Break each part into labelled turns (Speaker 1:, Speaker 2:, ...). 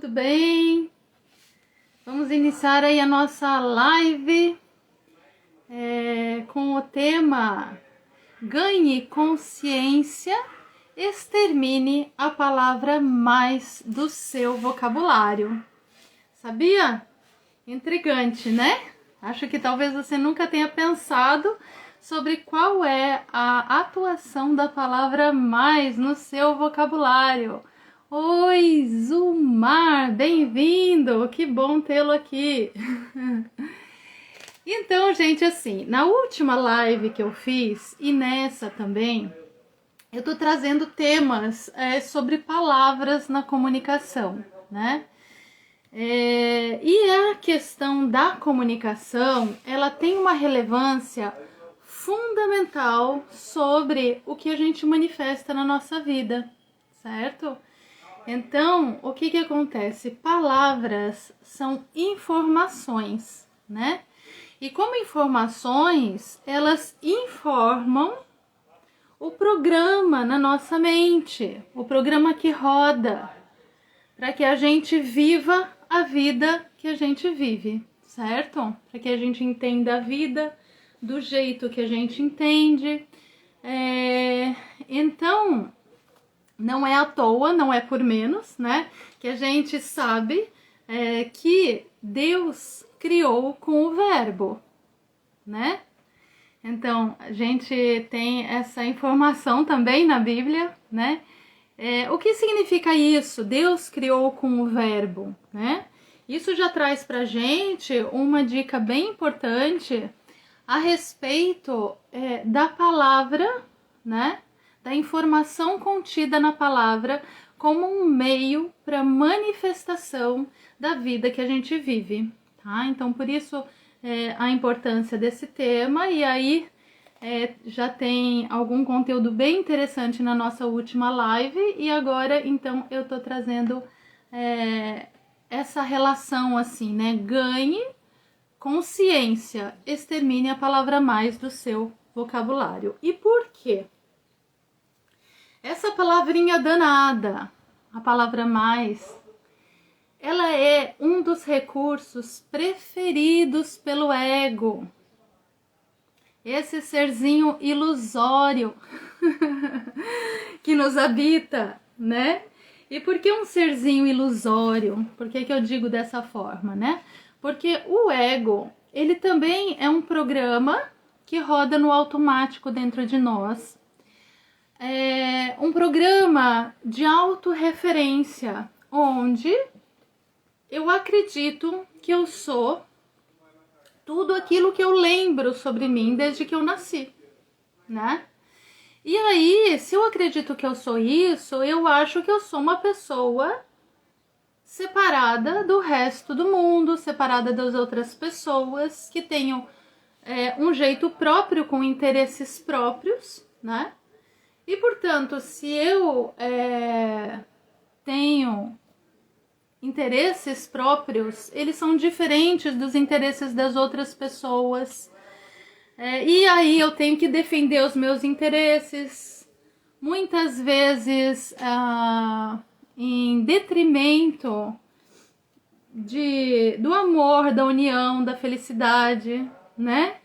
Speaker 1: tudo bem? Vamos iniciar aí a nossa live com o tema Ganhe consciência, extermine a palavra mais do seu vocabulário. Sabia? Intrigante, né? Acho que talvez você nunca tenha pensado sobre qual é a atuação da palavra mais no seu vocabulário. Oi, Zumar, bem-vindo! Que bom tê-lo aqui! Então, gente, assim, na última live que eu fiz e nessa também, eu tô trazendo temas sobre palavras na comunicação, né? E a questão da comunicação, ela tem uma relevância fundamental sobre o que a gente manifesta na nossa vida, certo? Então, o que acontece? Palavras são informações, né? E como informações, elas informam o programa na nossa mente, o programa que roda, para que a gente viva a vida que a gente vive, certo? Para que a gente entenda a vida do jeito que a gente entende. Então, não é à toa, não é por menos, né? Que a gente sabe que Deus criou com o verbo, né? Então, a gente tem essa informação também na Bíblia, né? O que significa isso? Deus criou com o verbo, né? Isso já traz pra gente uma dica bem importante a respeito da palavra, né? Da informação contida na palavra como um meio para manifestação da vida que a gente vive, tá? Então, por isso a importância desse tema, e aí já tem algum conteúdo bem interessante na nossa última live, e agora, então, eu tô trazendo essa relação assim, né? Ganhe consciência, extermine a palavra mais do seu vocabulário. E por quê? Essa palavrinha danada, a palavra mais, ela é um dos recursos preferidos pelo ego. Esse serzinho ilusório que nos habita, né? E por que um serzinho ilusório? Por que eu digo dessa forma, né? Porque o ego, ele também é um programa que roda no automático dentro de nós. É um programa de autorreferência, onde eu acredito que eu sou tudo aquilo que eu lembro sobre mim desde que eu nasci, né? E aí, se eu acredito que eu sou isso, eu acho que eu sou uma pessoa separada do resto do mundo, separada das outras pessoas, que tenham um jeito próprio, com interesses próprios, né? E, portanto, se eu tenho interesses próprios, eles são diferentes dos interesses das outras pessoas. E aí eu tenho que defender os meus interesses, muitas vezes em detrimento do amor, da união, da felicidade, né?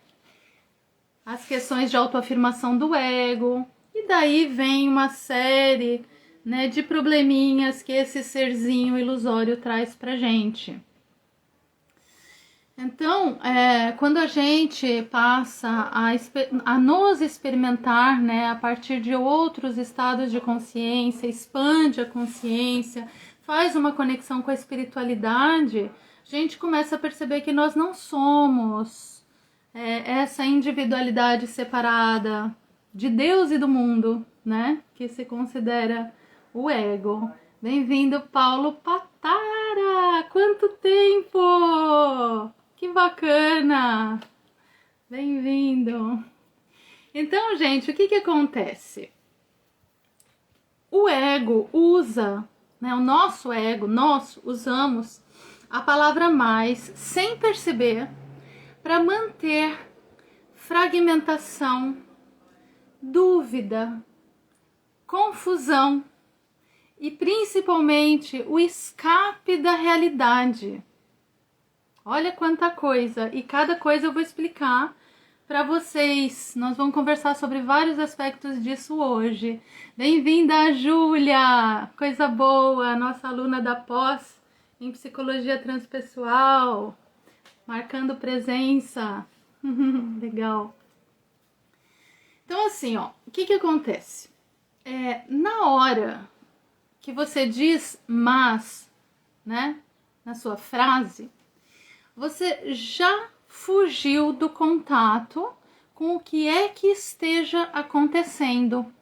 Speaker 1: As questões de autoafirmação do ego. E daí vem uma série, né, de probleminhas que esse serzinho ilusório traz pra gente. Então, quando a gente passa a nos experimentar, né, a partir de outros estados de consciência, expande a consciência, faz uma conexão com a espiritualidade, a gente começa a perceber que nós não somos essa individualidade separada de Deus e do mundo, né, que se considera o ego. Bem-vindo, Paulo Patara! Quanto tempo! Que bacana! Bem-vindo! Então, gente, o que acontece? O ego usa, né, o nosso ego, nós usamos a palavra mais sem perceber para manter fragmentação, dúvida, confusão e principalmente o escape da realidade. Olha quanta coisa, e cada coisa eu vou explicar para vocês. Nós vamos conversar sobre vários aspectos disso hoje. Bem-vinda, Júlia! Coisa boa, nossa aluna da pós em Psicologia Transpessoal, marcando presença. Legal. Então, assim, ó, o que acontece? Na hora que você diz mas, né, na sua frase, você já fugiu do contato com o que é que esteja acontecendo.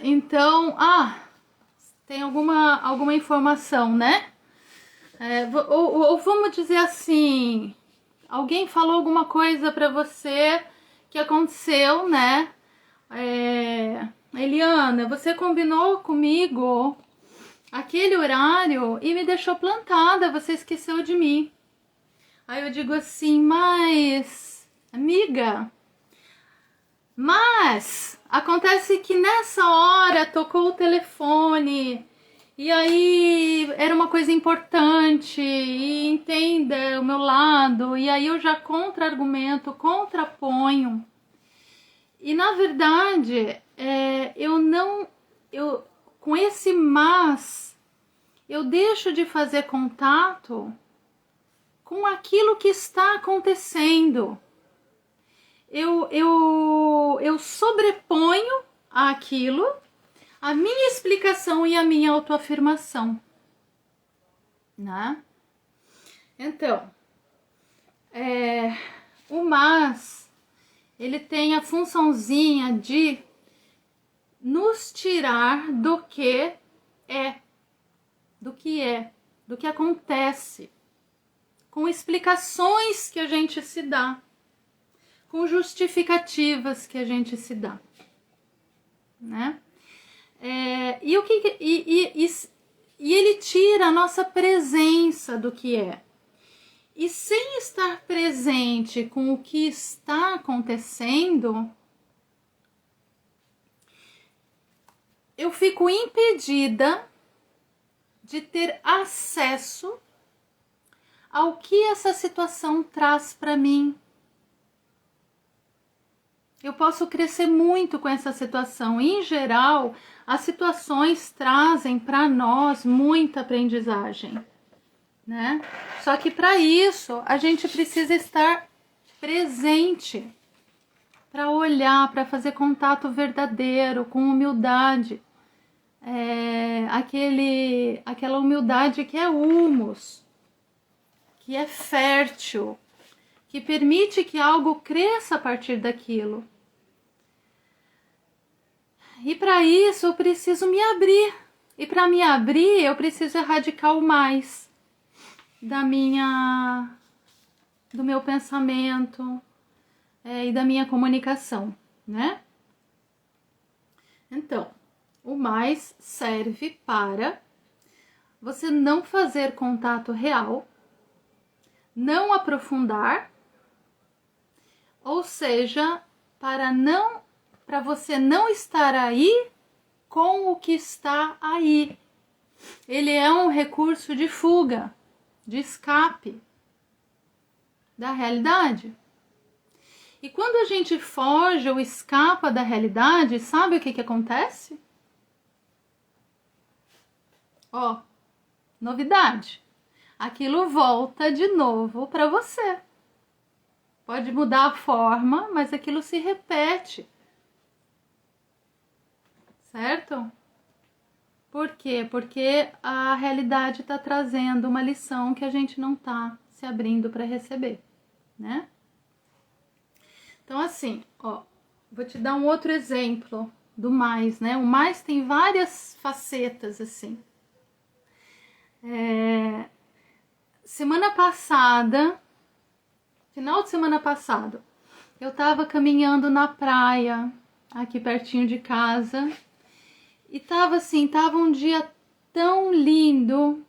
Speaker 1: Então, tem alguma informação, né? Ou vamos dizer assim, alguém falou alguma coisa para você que aconteceu, né? Eliana, você combinou comigo aquele horário e me deixou plantada, você esqueceu de mim. Aí eu digo assim, mas, amiga, mas acontece que nessa hora tocou o telefone e aí era uma coisa importante e entenda o meu lado, e aí eu já contra-argumento, contraponho. E na verdade, com esse mas, eu deixo de fazer contato com aquilo que está acontecendo. Eu sobreponho àquilo a minha explicação e a minha autoafirmação, né? Então, o mas, ele tem a funçãozinha de nos tirar do que acontece, com explicações que a gente se dá, com justificativas que a gente se dá, né? E ele tira a nossa presença do que é. E sem estar presente com o que está acontecendo, eu fico impedida de ter acesso ao que essa situação traz para mim. Eu posso crescer muito com essa situação. Em geral, as situações trazem para nós muita aprendizagem, né? Só que para isso, a gente precisa estar presente, para olhar, para fazer contato verdadeiro, com humildade. Aquela humildade que é humus, que é fértil, que permite que algo cresça a partir daquilo. E para isso eu preciso me abrir. E para me abrir eu preciso erradicar o mais do meu pensamento e da minha comunicação, né? Então, o mais serve para você não fazer contato real, não aprofundar, ou seja, para você não estar aí com o que está aí. Ele é um recurso de fuga, de escape da realidade. E quando a gente foge ou escapa da realidade, sabe o que acontece? Novidade. Aquilo volta de novo para você. Pode mudar a forma, mas aquilo se repete. Certo? Por quê? Porque a realidade está trazendo uma lição que a gente não está se abrindo para receber, né? Então, assim, vou te dar um outro exemplo do mais, né? O mais tem várias facetas, assim. Semana passada, final de semana passado, eu tava caminhando na praia, aqui pertinho de casa, e tava um dia tão lindo,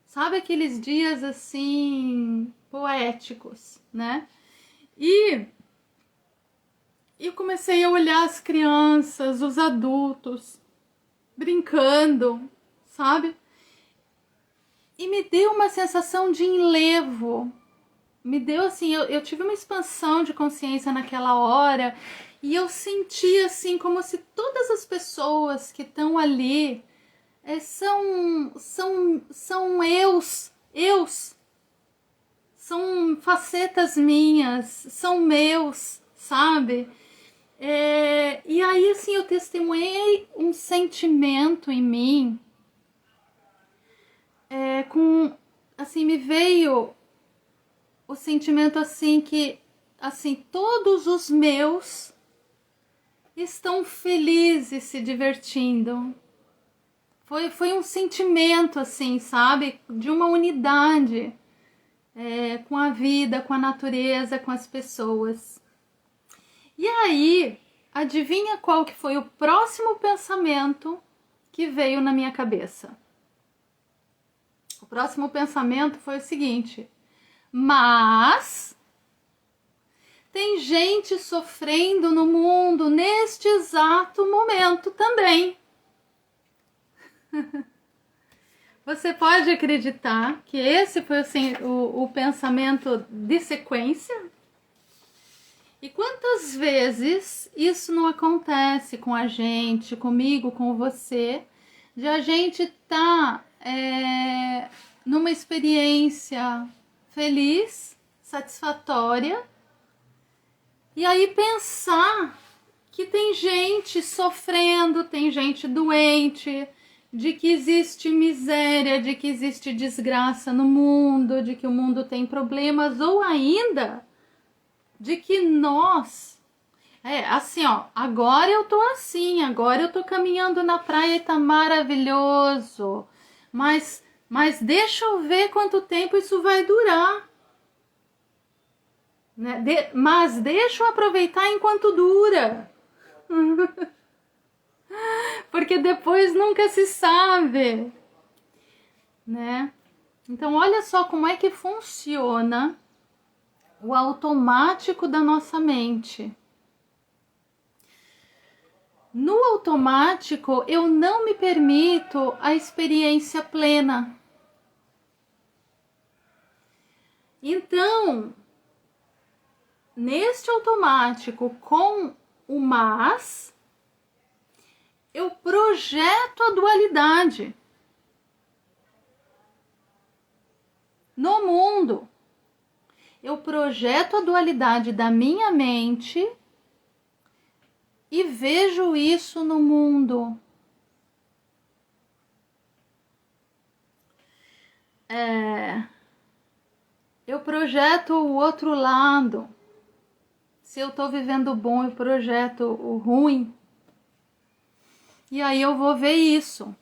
Speaker 1: sabe aqueles dias assim, poéticos, né? E eu comecei a olhar as crianças, os adultos, brincando, sabe? E me deu uma sensação de enlevo. Me deu assim, eu tive uma expansão de consciência naquela hora e eu senti assim como se todas as pessoas que estão ali são eus, são facetas minhas, são meus, sabe? E aí assim eu testemunhei um sentimento em mim, assim me veio o sentimento assim que assim todos os meus estão felizes se divertindo. Foi um sentimento assim, sabe, de uma unidade com a vida, com a natureza, com as pessoas. E aí, adivinha qual que foi o próximo pensamento que veio na minha cabeça? O próximo pensamento foi o seguinte: mas tem gente sofrendo no mundo neste exato momento também. Você pode acreditar que esse foi assim, o pensamento de sequência? E quantas vezes isso não acontece com a gente, comigo, com você, de a gente tá numa experiência feliz, satisfatória, e aí pensar que tem gente sofrendo, tem gente doente, de que existe miséria, de que existe desgraça no mundo, de que o mundo tem problemas, ou ainda de que nós, assim ó, agora eu tô assim, agora eu tô caminhando na praia e tá maravilhoso, mas deixa eu ver quanto tempo isso vai durar, né? Mas deixa eu aproveitar enquanto dura. Porque depois nunca se sabe, né? Então olha só como é que funciona o automático da nossa mente. No automático eu não me permito a experiência plena. Então, neste automático com o mas, eu projeto a dualidade no mundo. Eu projeto a dualidade da minha mente e vejo isso no mundo. Eu projeto o outro lado. Se eu tô vivendo o bom, eu projeto o ruim. E aí eu vou ver isso.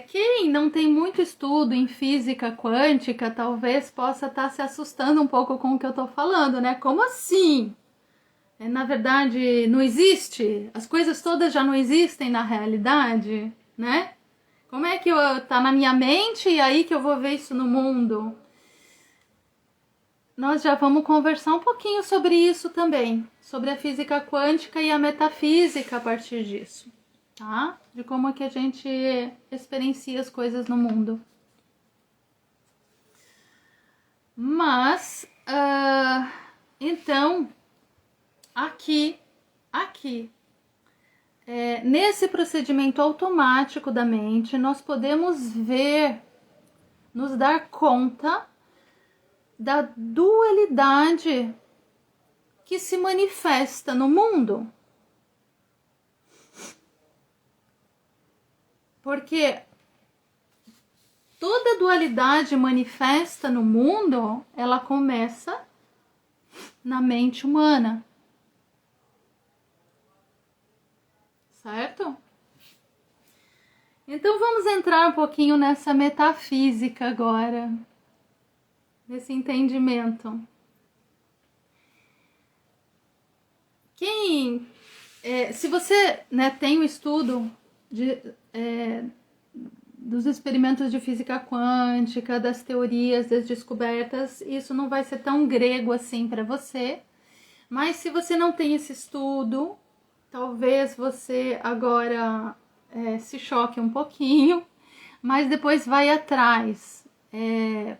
Speaker 1: Quem não tem muito estudo em física quântica, talvez possa estar se assustando um pouco com o que eu tô falando, né? Como assim? Na verdade, não existe? As coisas todas já não existem na realidade, né? Como é que tá na minha mente e aí que eu vou ver isso no mundo? Nós já vamos conversar um pouquinho sobre isso também, sobre a física quântica e a metafísica a partir disso, tá? De como é que a gente experiencia as coisas no mundo. Mas, então, aqui, nesse procedimento automático da mente, nós podemos ver, nos dar conta da dualidade que se manifesta no mundo. Porque toda dualidade manifesta no mundo, ela começa na mente humana. Certo? Então vamos entrar um pouquinho nessa metafísica agora, nesse entendimento. Se você, né, tem o estudo dos experimentos de física quântica, das teorias, das descobertas, isso não vai ser tão grego assim para você. Mas se você não tem esse estudo, talvez você agora se choque um pouquinho, mas depois vai atrás,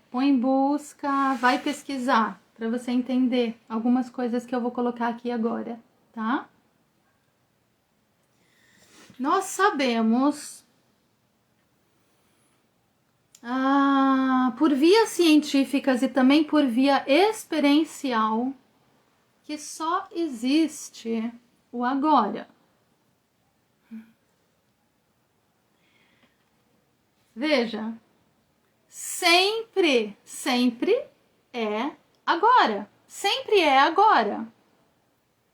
Speaker 1: põe em busca, vai pesquisar para você entender algumas coisas que eu vou colocar aqui agora, tá? Nós sabemos, por vias científicas e também por via experiencial, que só existe o agora. Veja, sempre é agora. Sempre é agora,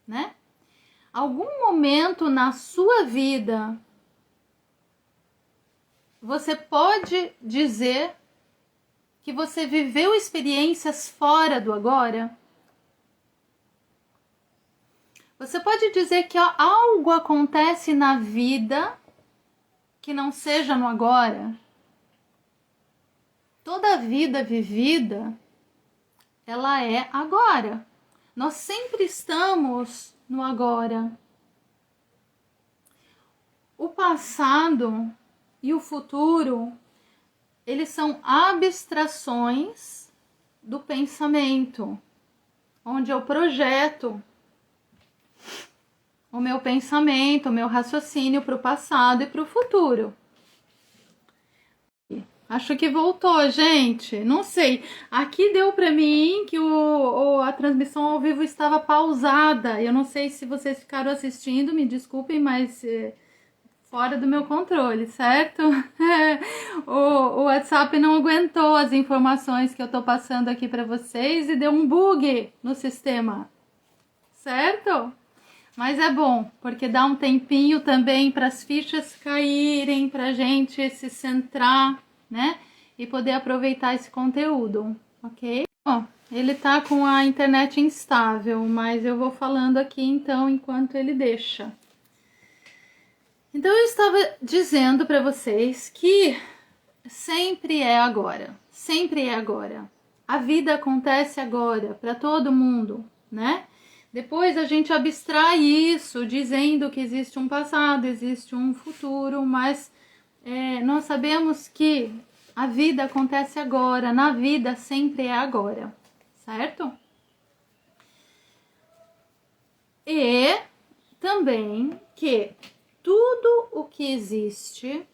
Speaker 1: né? Algum momento na sua vida você pode dizer que você viveu experiências fora do agora? Você pode dizer que algo acontece na vida que não seja no agora? Toda vida vivida, ela é agora. Nós sempre estamos no agora. O passado e o futuro, eles são abstrações do pensamento, onde eu projeto o meu pensamento, o meu raciocínio para o passado e para o futuro. Acho que voltou, gente. Não sei. Aqui deu para mim que a transmissão ao vivo estava pausada. Eu não sei se vocês ficaram assistindo, me desculpem, mas fora do meu controle, certo? O WhatsApp não aguentou as informações que eu tô passando aqui para vocês e deu um bug no sistema, certo? Mas é bom, porque dá um tempinho também para as fichas caírem, para a gente se centrar, né? E poder aproveitar esse conteúdo, ok? Bom, ele tá com a internet instável, mas eu vou falando aqui então enquanto ele deixa. Então eu estava dizendo para vocês que sempre é agora, sempre é agora. A vida acontece agora para todo mundo, né? Depois a gente abstrai isso, dizendo que existe um passado, existe um futuro, mas nós sabemos que a vida acontece agora, na vida sempre é agora, certo? E também que tudo o que existe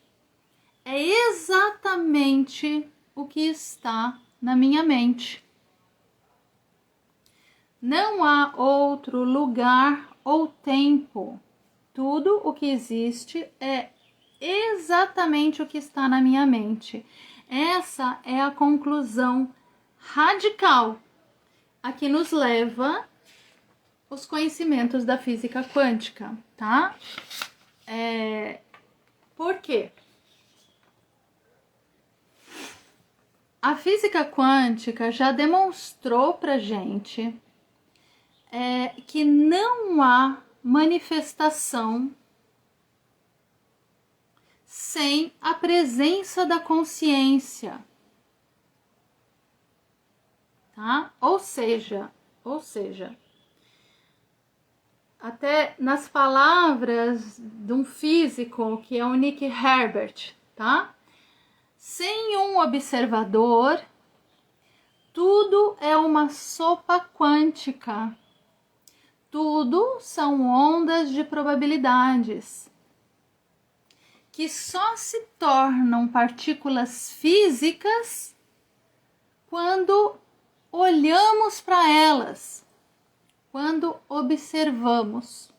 Speaker 1: é exatamente o que está na minha mente. Não há outro lugar ou tempo. Tudo o que existe é exatamente o que está na minha mente. Essa é a conclusão radical a que nos leva os conhecimentos da física quântica, tá? Por quê? A física quântica já demonstrou pra gente que não há manifestação sem a presença da consciência, tá? Ou seja, até nas palavras de um físico que é o Nick Herbert, tá? Sem um observador, tudo é uma sopa quântica. Tudo são ondas de probabilidades que só se tornam partículas físicas quando olhamos para elas, quando observamos.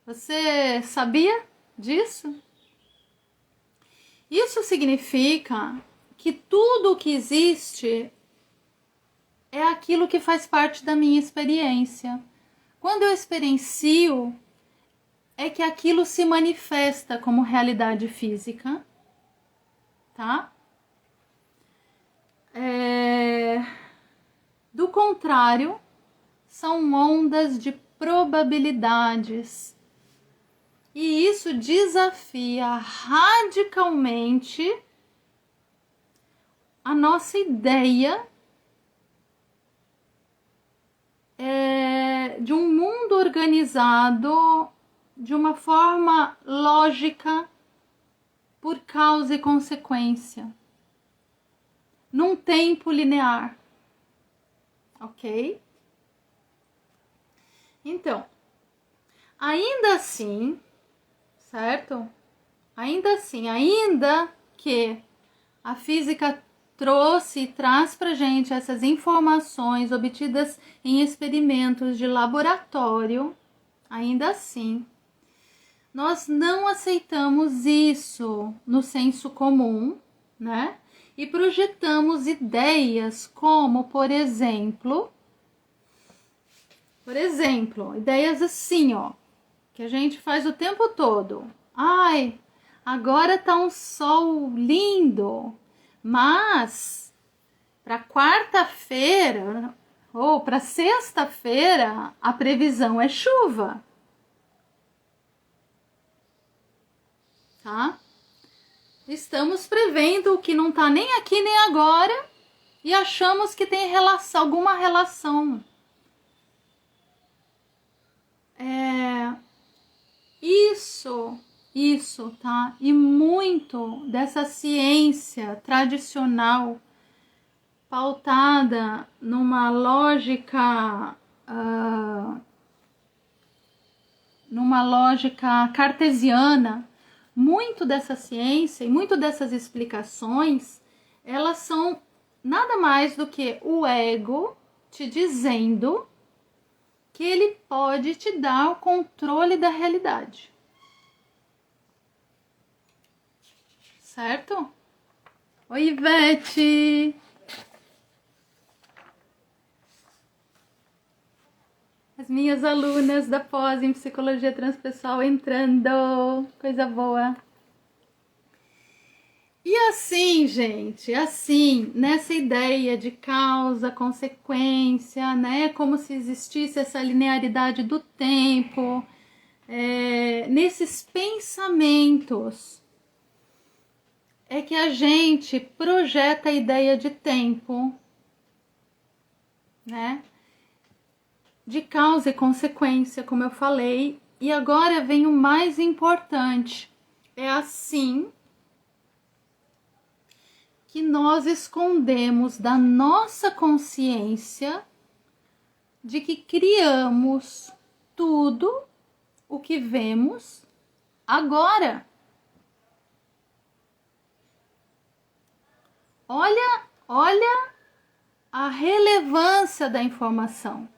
Speaker 1: Você sabia disso? Isso significa que tudo o que existe é aquilo que faz parte da minha experiência. Quando eu experiencio, é que aquilo se manifesta como realidade física, tá? Do contrário, são ondas de probabilidades. E isso desafia radicalmente a nossa ideia de um mundo organizado de uma forma lógica, por causa e consequência, num tempo linear, ok? Então, ainda assim, certo? Ainda assim, ainda que a física trouxe e traz pra gente essas informações obtidas em experimentos de laboratório, ainda assim, nós não aceitamos isso no senso comum, né? E projetamos ideias como, por exemplo, ideias assim, ó, que a gente faz o tempo todo. Ai, agora tá um sol lindo, mas para quarta-feira ou para sexta-feira a previsão é chuva. Tá? Estamos prevendo o que não tá nem aqui nem agora e achamos que tem alguma relação. Isso, tá? E muito dessa ciência tradicional pautada numa lógica cartesiana, muito dessa ciência e muito dessas explicações, elas são nada mais do que o ego te dizendo que ele pode te dar o controle da realidade. Certo? Oi, Ivete! As minhas alunas da pós em psicologia transpessoal entrando, coisa boa. E assim, gente, assim, nessa ideia de causa, consequência, né, como se existisse essa linearidade do tempo, nesses pensamentos, é que a gente projeta a ideia de tempo, né? De causa e consequência, como eu falei. E agora vem o mais importante. É assim que nós escondemos da nossa consciência de que criamos tudo o que vemos agora. Olha a relevância da informação.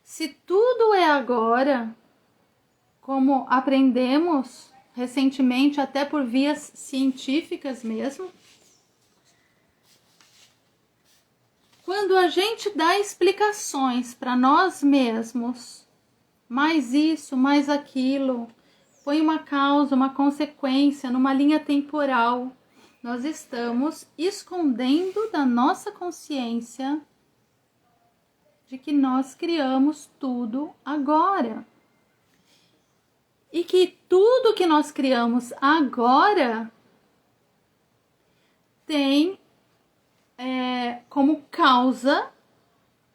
Speaker 1: Se tudo é agora, como aprendemos recentemente, até por vias científicas mesmo, quando a gente dá explicações para nós mesmos, mais isso, mais aquilo, põe uma causa, uma consequência numa linha temporal, nós estamos escondendo da nossa consciência de que nós criamos tudo agora. E que tudo que nós criamos agora tem como causa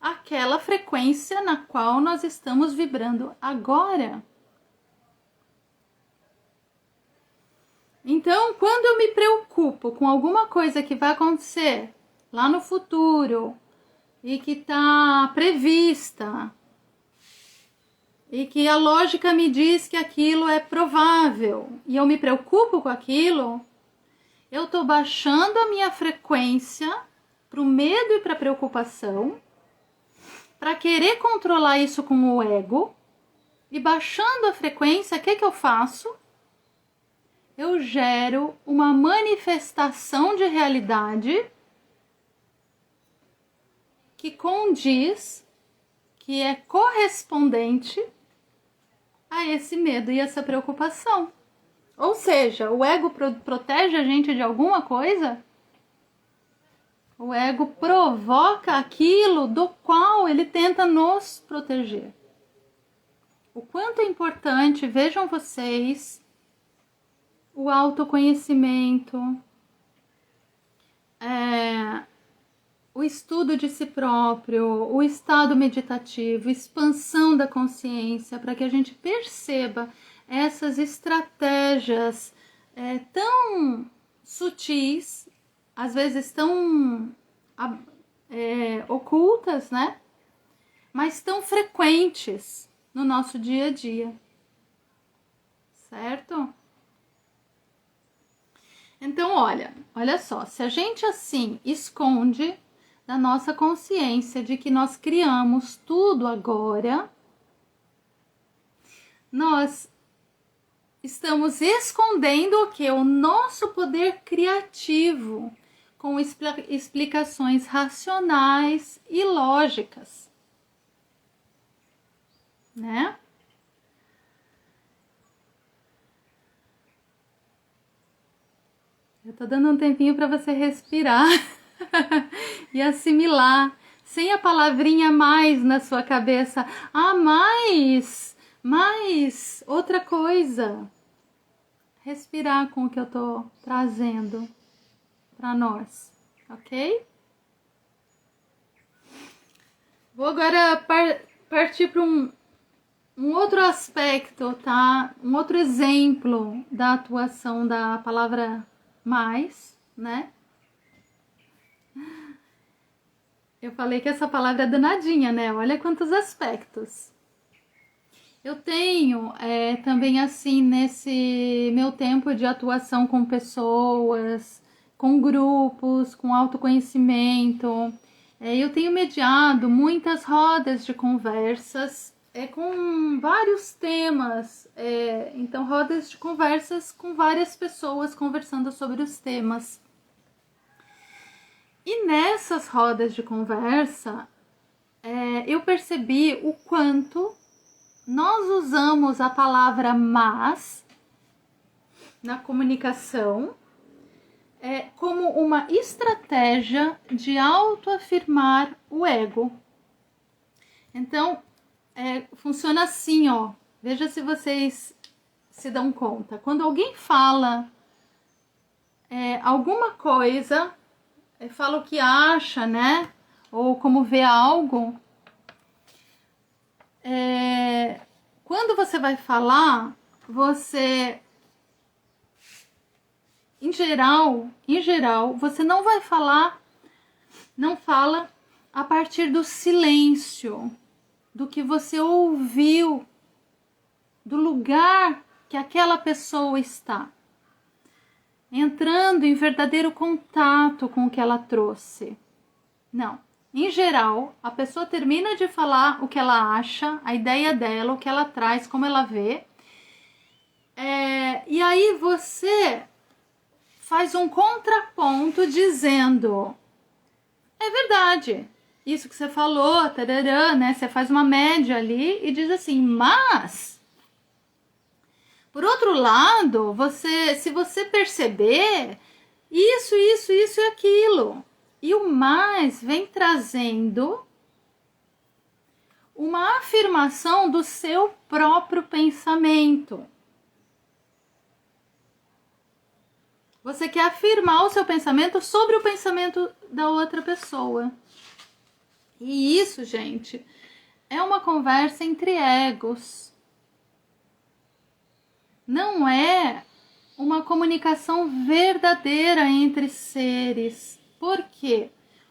Speaker 1: aquela frequência na qual nós estamos vibrando agora. Então, quando eu me preocupo com alguma coisa que vai acontecer lá no futuro e que está prevista e que a lógica me diz que aquilo é provável e eu me preocupo com aquilo, eu estou baixando a minha frequência para o medo e para a preocupação, para querer controlar isso com o ego, e baixando a frequência, o que eu faço? Eu gero uma manifestação de realidade que condiz, que é correspondente a esse medo e essa preocupação. Ou seja, o ego protege a gente de alguma coisa? O ego provoca aquilo do qual ele tenta nos proteger. O quanto é importante, vejam vocês, o autoconhecimento, o o estudo de si próprio, o estado meditativo, expansão da consciência, para que a gente perceba essas estratégias tão sutis, às vezes tão ocultas, né? Mas tão frequentes no nosso dia a dia, certo? Então, olha só, se a gente assim esconde da nossa consciência de que nós criamos tudo agora, nós estamos escondendo o que? O nosso poder criativo, com explicações racionais e lógicas, né? Eu tô dando um tempinho para você respirar e assimilar, sem a palavrinha mais na sua cabeça. Ah, mais, outra coisa. Respirar com o que eu tô trazendo para nós, ok? Vou agora partir para um outro aspecto, tá? Um outro exemplo da atuação da palavra mais, né? Eu falei que essa palavra é danadinha, né? Olha quantos aspectos. Eu tenho também, assim, nesse meu tempo de atuação com pessoas, com grupos, com autoconhecimento, eu tenho mediado muitas rodas de conversas com vários temas. Então, rodas de conversas com várias pessoas conversando sobre os temas. E nessas rodas de conversa, eu percebi o quanto nós usamos a palavra mas na comunicação como uma estratégia de autoafirmar o ego. Então, funciona assim, ó. Veja se vocês se dão conta. Quando alguém fala alguma coisa, fala o que acha, né? Ou como vê algo. Quando você vai falar, você, em geral, você não vai falar, não fala a partir do silêncio, do que você ouviu, do lugar que aquela pessoa está, entrando em verdadeiro contato com o que ela trouxe. Não. Em geral, a pessoa termina de falar o que ela acha, a ideia dela, o que ela traz, como ela vê. E aí você faz um contraponto dizendo: é verdade, isso que você falou, tarará, né? Você faz uma média ali e diz assim, mas, por outro lado, se você perceber, isso e aquilo. E o mais vem trazendo uma afirmação do seu próprio pensamento. Você quer afirmar o seu pensamento sobre o pensamento da outra pessoa. E isso, gente, é uma conversa entre egos. Não é uma comunicação verdadeira entre seres. Por quê?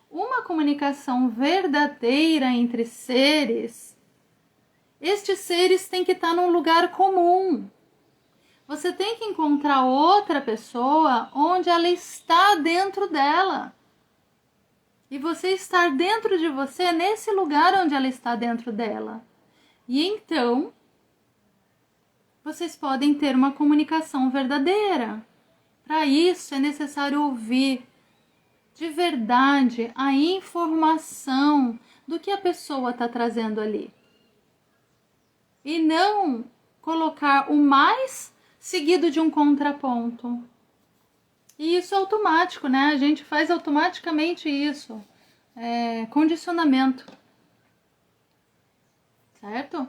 Speaker 1: Uma comunicação verdadeira entre seres, estes seres têm que estar num lugar comum. Você tem que encontrar outra pessoa onde ela está dentro dela. E você estar dentro de você nesse lugar onde ela está dentro dela. E então, vocês podem ter uma comunicação verdadeira. Para isso é necessário ouvir de verdade a informação do que a pessoa está trazendo ali. E não colocar o mais seguido de um contraponto. E isso é automático, né? A gente faz automaticamente isso. Condicionamento. Certo?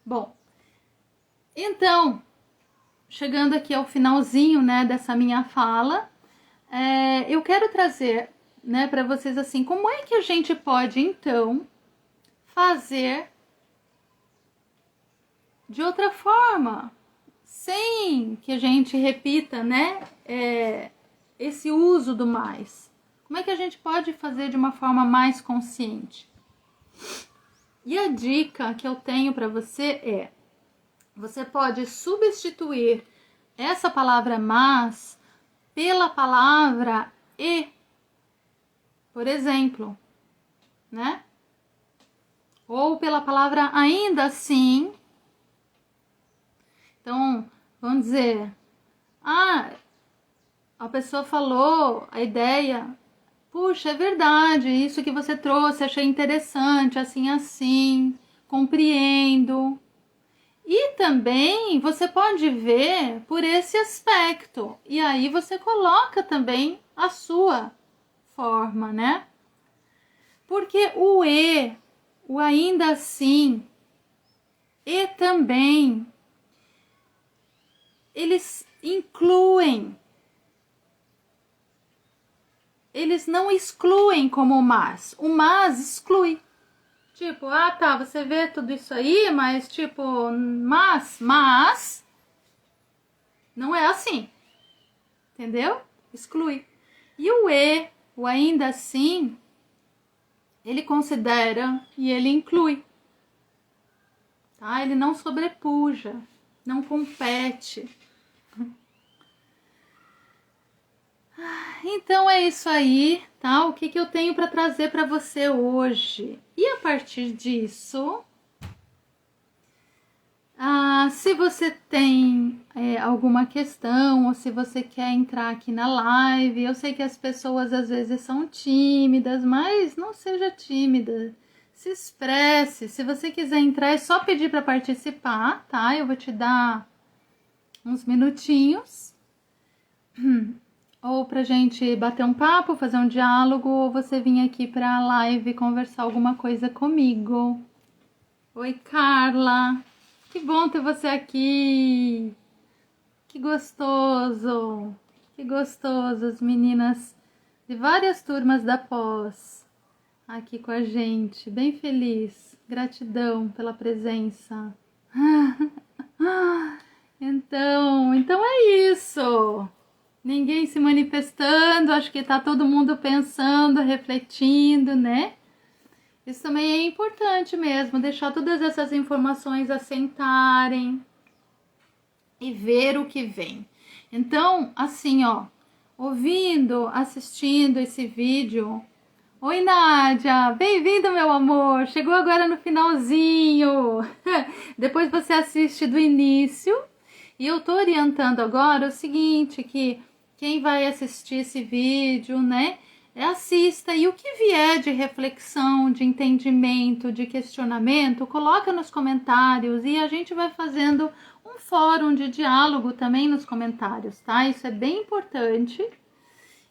Speaker 1: Bom, então, chegando aqui ao finalzinho, né, dessa minha fala, eu quero trazer né, para vocês assim, como é que a gente pode então fazer de outra forma, sem que a gente repita, né, esse uso do mais. Como é que a gente pode fazer de uma forma mais consciente? E a dica que eu tenho para você é: você pode substituir essa palavra mas pela palavra e, por exemplo, né? Ou pela palavra ainda assim. Então, vamos dizer, a pessoa falou a ideia, puxa, é verdade, isso que você trouxe, achei interessante, assim, compreendo. E também você pode ver por esse aspecto, e aí você coloca também a sua forma, né? Porque o ainda assim, e também, eles incluem, eles não excluem como o mas exclui. Tipo, tá, você vê tudo isso aí, mas tipo, mas, não é assim, entendeu? Exclui. E o ainda assim, ele considera e ele inclui, tá? Ele não sobrepuja, não compete. Então é isso aí, tá? O que eu tenho para trazer para você hoje. E a partir disso, se você tem alguma questão ou se você quer entrar aqui na live, eu sei que as pessoas às vezes são tímidas, mas não seja tímida, se expresse. Se você quiser entrar, é só pedir para participar, tá? Eu vou te dar uns minutinhos. Ou pra gente bater um papo, fazer um diálogo, ou você vir aqui pra live conversar alguma coisa comigo. Oi, Carla! Que bom ter você aqui! Que gostoso! Que gostoso, as meninas de várias turmas da pós aqui com a gente. Bem feliz. Gratidão pela presença. Então é isso! Ninguém se manifestando, acho que tá todo mundo pensando, refletindo, né? Isso também é importante mesmo, deixar todas essas informações assentarem e ver o que vem. Então, assim, ó, ouvindo, assistindo esse vídeo. Oi, Nádia, bem-vindo, meu amor, chegou agora no finalzinho. Depois você assiste do início. E eu tô orientando agora o seguinte, que quem vai assistir esse vídeo, né, assista, e o que vier de reflexão, de entendimento, de questionamento, coloca nos comentários e a gente vai fazendo um fórum de diálogo também nos comentários, tá? Isso é bem importante.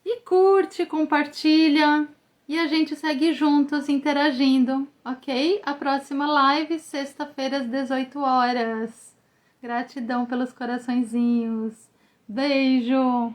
Speaker 1: E curte, compartilha e a gente segue juntos interagindo, ok? A próxima live, sexta-feira às 18 horas. Gratidão pelos coraçõezinhos. Beijo!